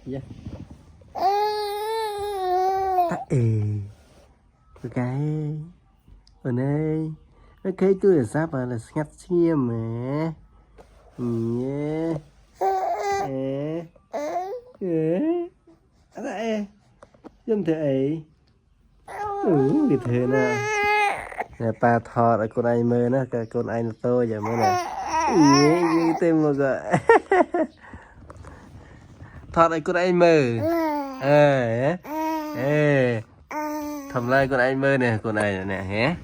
dạ cái ở đây cái tôi là sao mà là ngắt chia mà nhé Dâm thế cái thế nè nè ba thọ là con anh mơ nó cái con anh tôi giờ mới nè như tên một gọi thọ là con anh mơ thầm lại con anh mơ nè con này nè hả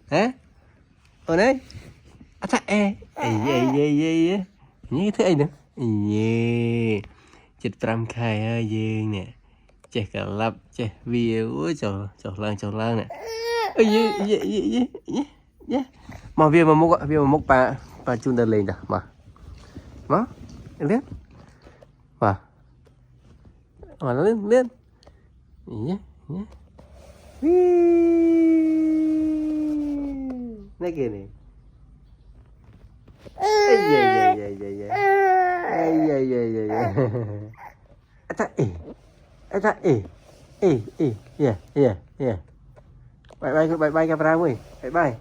hả ở đây như thế nữa chật trăm khai dương nè chạy cả lập chạy vì cho lang nè mà việc mà mốc bà chun đợt lên mà lên mà nó lên này kia này bye bye camera ơi bye bye